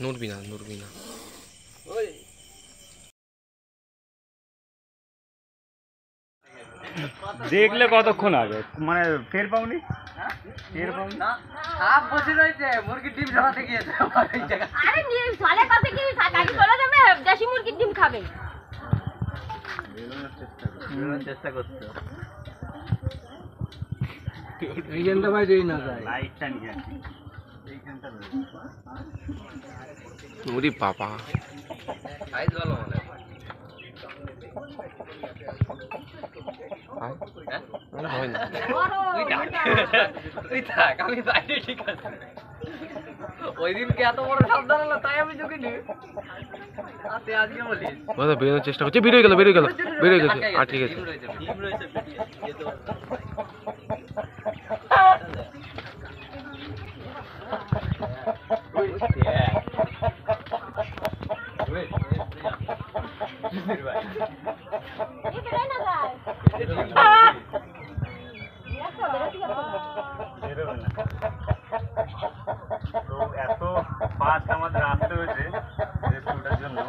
নড়বি না, নড়বি না। দেখলে কতক্ষণ আগে মানে টের পাওনি? টের পাওনি? সাপ বসে রয়েছে, মুরগির ডিম ঝরাতে গিয়েছে। আরে নিয়ে সালে কাছে কি গাড়ি চলে যাবে, দেশি মুরগির ডিম খাবে। চেষ্টা করতে এইখানটা ভাই দেই না যায়। লাইটটা নিয়ে আসি এইখানটা রয়েছে। ওরে বাবা, সাইজ ভালো মনে হয়। হয় না। তুই থাক, আমি বাইরে ঠিক আছে। ওই দিনকে এত বড় সাবধান হলো তাই আমি ঢুকিনি। আজকে আজকে বলিস বেরোনোর চেষ্টা করছে, বেরিয়ে গেল, বেরিয়ে গেল, বেরিয়ে গেছে। আর ঠিক আছে, ডিম রয়েছে যেতে পারবে। তো এত ফাস্ট আমাদের আসতে হয়েছে রেস্কিউটার জন্য।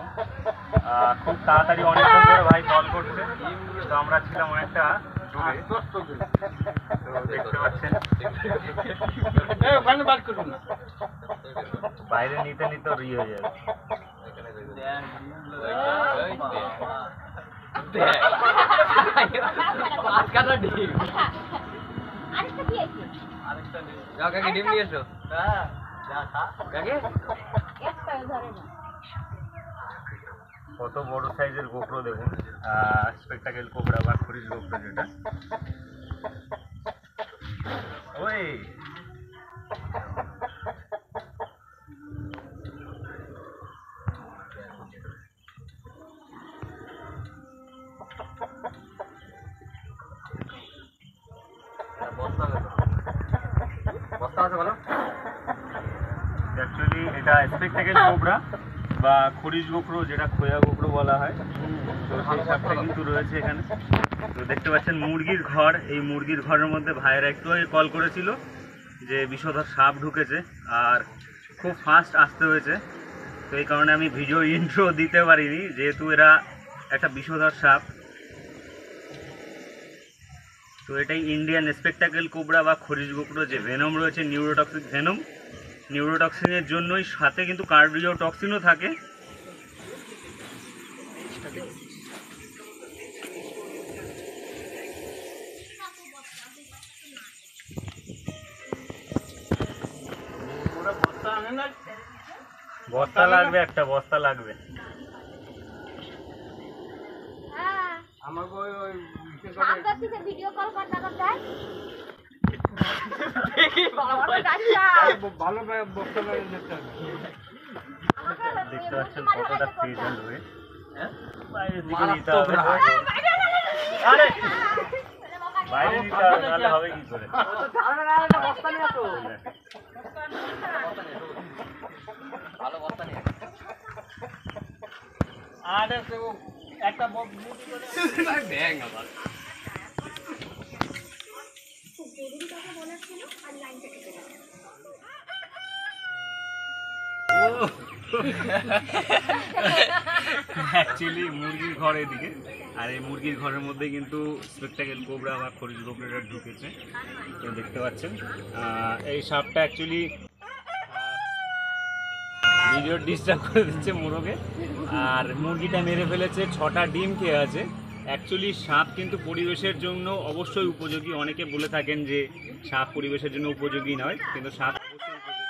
খুব তাড়াতাড়ি অনেকক্ষণ ধরে ভাই কল করছে। তো আমরা ছিলাম অনেকটা দূরে, তো দেখতে পাচ্ছেন বাইরে নিতে নিতে ই হয়ে যাবে। ডিম নিয়ে এসো। কত বড় সাইজের গোপ্রো দেখুন, স্পেকটাকেল কোবরা বা খরিজ গোপ্রো যেটা। ওই অ্যাকচুয়ালি এটা স্পেকটাকেল কোবরা বা খরিজ গোপ্রো, যেটা খোয়া গোপ্রো বলা হয়। তো সেই সাপটা কিন্তু রয়েছে এখানে। তো দেখতে পাচ্ছেন মুরগির ঘর, এই মুরগির ঘরের মধ্যে ভাইয়েরা একটু আগে কল করেছিল যে বিষধর সাপ ঢুকেছে, আর খুব ফাস্ট আসতে হয়েছে। তো এই কারণে আমি ভিডিও ইন্ট্রো দিতে পারিনি, যেহেতু এরা একটা বিষধর সাপ। তো এটাই ইন্ডিয়ান স্পেকটাকেল কোবরা বা খরিজ গোপ্রো যে ভেনম রয়েছে, নিউরোটক্সিক ভেনম। নিউরোটক্সিনের জন্যই সাথে কিন্তু কার্ডিওটক্সিনও থাকে। বস্তা লাগবে, একটা বস্তা লাগবে। আমাকে ওই ভিডিও কল কর না দেয়। ভালো বক্তব্য দেখতে হবে। দেখতে পাচ্ছেন কতটা ফ্রিজেন্ট হয়ে বাইরে দিকে নিতে হবে। আরে বাইরে নিতে হবে, নাহলে হবে কি করে? ভালো বস্তা নিয়ে আরে একটা ব্যাং আবার অ্যাকচুয়ালি মুরগির ঘর এদিকে, আর এই মুরগির ঘরের মধ্যে কিন্তু স্পেকটাকেল কোবরা বা খরিজ গোপ্রোটা ঢুকেছে। তো দেখতে পাচ্ছেন এই সাপটা অ্যাকচুয়ালি ভিডিও ডিস্টার্ব করে দিচ্ছে মুরগে, আর মুরগিটা মেরে ফেলেছে। 6টা ডিম খেয়ে আছে। অ্যাকচুয়ালি সাপ কিন্তু পরিবেশের জন্য অবশ্যই উপযোগী। অনেকে বলে থাকেন যে সাপ পরিবেশের জন্য উপযোগী নয়, কিন্তু সাপ অবশ্যই উপযোগী।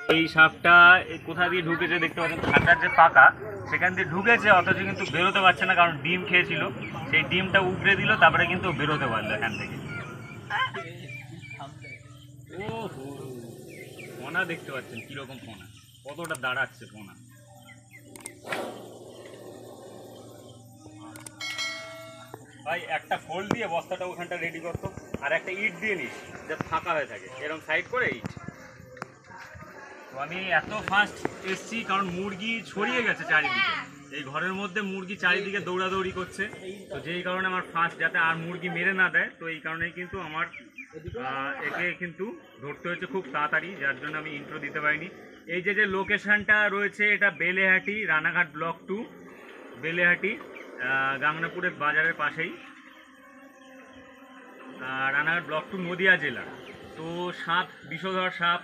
তো এই সাপটা কোথা দিয়ে ঢুকেছে দেখতে পাচ্ছেন, খাঁচার যে পাকা সেখান দিয়ে ঢুকেছে, অথচ কিন্তু বেরোতে পারছে না, কারণ ডিম খেয়েছিল। সেই ডিমটা উগড়ে দিল, তারপরে কিন্তু বেরোতে পারলো এখান থেকে। ও পোনা দেখতে পাচ্ছেন কিরকম পোনা, কতটা দাঁড়াচ্ছে পোনা। ভাই একটা ফোল্ড দিয়ে বস্তাটা ওখানটা রেডি করতো, আর একটা ইট দিয়ে নিস যাতে ফাঁকা হয়ে থাকে, এরকম সাইড করে ইট। তো আমি এত ফাস্ট এসছি কারণ মুরগি ছড়িয়ে গেছে চারিদিকে। এই ঘরের মধ্যে মুরগি চারিদিকে দৌড়াদৌড়ি করছে, তো যেই কারণে আমার ফাস্ট, যাতে আর মুরগি মেরে না দেয়। তো এই কারণেই কিন্তু আমার একে কিন্তু ধরতে হয়েছে খুব তাড়াতাড়ি, যার জন্য আমি ইন্ট্রো দিতে পারিনি। এই যে লোকেশনটা রয়েছে, এটা বেলেহাটি, রানাঘাট ব্লক 2, বেলেহাটি, গাংনাপুরের বাজারের পাশেই, রানাঘাট ব্লক 2, নদিয়া জেলা। তো সাপ, বিষধর সাপ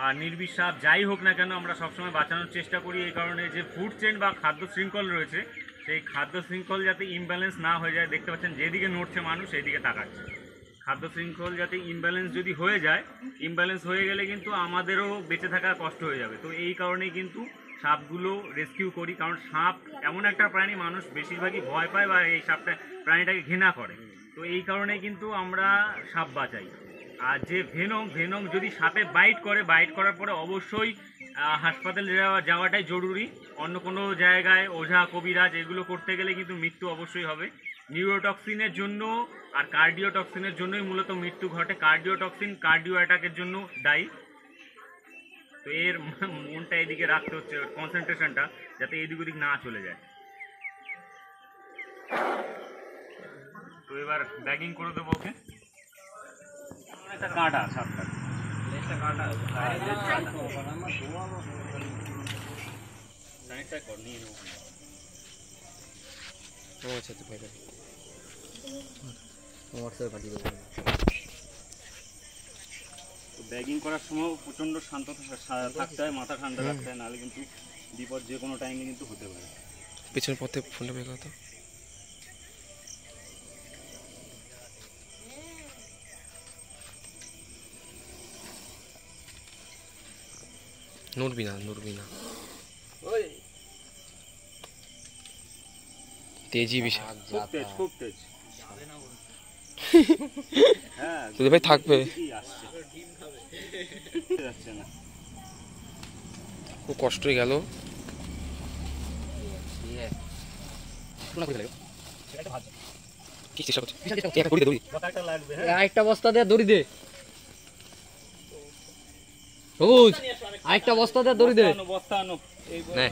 আর নির্বিষ সাপ যাই হোক না কেন, আমরা সবসময় বাঁচানোর চেষ্টা করি। এই কারণে যে ফুড চেইন বা খাদ্য শৃঙ্খল রয়েছে, সেই খাদ্য শৃঙ্খল যাতে ইমব্যালেন্স না হয়ে যায়। দেখতে পাচ্ছেন যেদিকে নড়ছে মানুষ সেই দিকে তাকাচ্ছে। খাদ্য শৃঙ্খল যাতে ইমব্যালেন্স যদি হয়ে যায়, ইমব্যালেন্স হয়ে গেলে কিন্তু আমাদেরও বেঁচে থাকা কষ্ট হয়ে যাবে। তো এই কারণেই কিন্তু সাপগুলো রেস্কিউ করি, কারণ সাপ এমন একটা প্রাণী মানুষ বেশিরভাগই ভয় পায় বা এই সাপটা প্রাণীটাকে ঘৃণা করে। তো এই কারণে কিন্তু আমরা সাপ বাঁচাই। আর যে ভেনম যদি সাপে বাইট করার পরে অবশ্যই হাসপাতালে যাওয়াটাই জরুরি। অন্য কোনো জায়গায় ওঝা কবিরাজ এগুলো করতে গেলে কিন্তু মৃত্যু অবশ্যই হবে। নিউরোটক্সিনের জন্য আর কার্ডিওটক্সিনের জন্যই মূলত মৃত্যু ঘটে। কার্ডিওটক্সিন কার্ডিও অ্যাটাকের জন্য দায়ী। তো এর মনটা এদিকে রাখতে হচ্ছে, কনসেন্ট্রেশনটা যাতে এদিক ওদিক না চলে যায়। তো এবার ব্যাগিং করে দেবো ওকে। একটা কাঁটা সাপটা, কাঁটা নিয়ে নেবো। তো ব্যাগিং করার সময় প্রচণ্ড শান্ত থাকতে হয়, মাথা ঠান্ডা রাখতে হয়, নাহলে কিন্তু বিপদ যে কোনো টাইমে কিন্তু হতে পারে। পিছনের পথে ফোনটা বের করতো। নড়বি না তেজি বিশাল, খুব তেজ হ্যাঁ, যদি ভাই থাকবে যাচ্ছে না, খুব কষ্টই গেল। কি চেষ্টা করছে? আরেকটা বস্তা দে, দড়ি দে সবুজ, আরেকটা বস্তা দে, দড়ি দে। বস্তা আনো। নে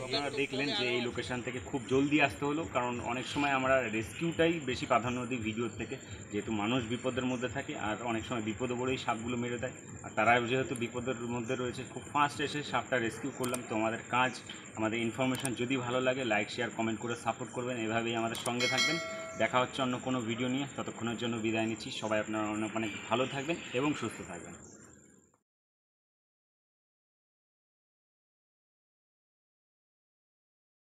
আপনারা দেখলেন যে এই লোকেশন থেকে খুব জলদি আসতে হলো, কারণ অনেক সময় আমরা রেস্কিউটাই বেশি প্রাধান্য দিই ভিডিওর থেকে, যেহেতু মানুষ বিপদের মধ্যে থাকে আর অনেক সময় বিপদে পড়েই সাপগুলো মেরে দেয়। আর তারা যেহেতু বিপদের মধ্যে রয়েছে, খুব ফাস্ট এসে সাপটা রেস্কিউ করলাম। তো আমাদের কাজ, আমাদের ইনফরমেশন যদি ভালো লাগে লাইক শেয়ার কমেন্ট করে সাপোর্ট করবেন, এভাবেই আমাদের সঙ্গে থাকবেন। দেখা হচ্ছে অন্য কোনো ভিডিও নিয়ে, ততক্ষণের জন্য বিদায় নিচ্ছি। সবাই আপনারা অনেক ভালো থাকবেন এবং সুস্থ থাকবেন।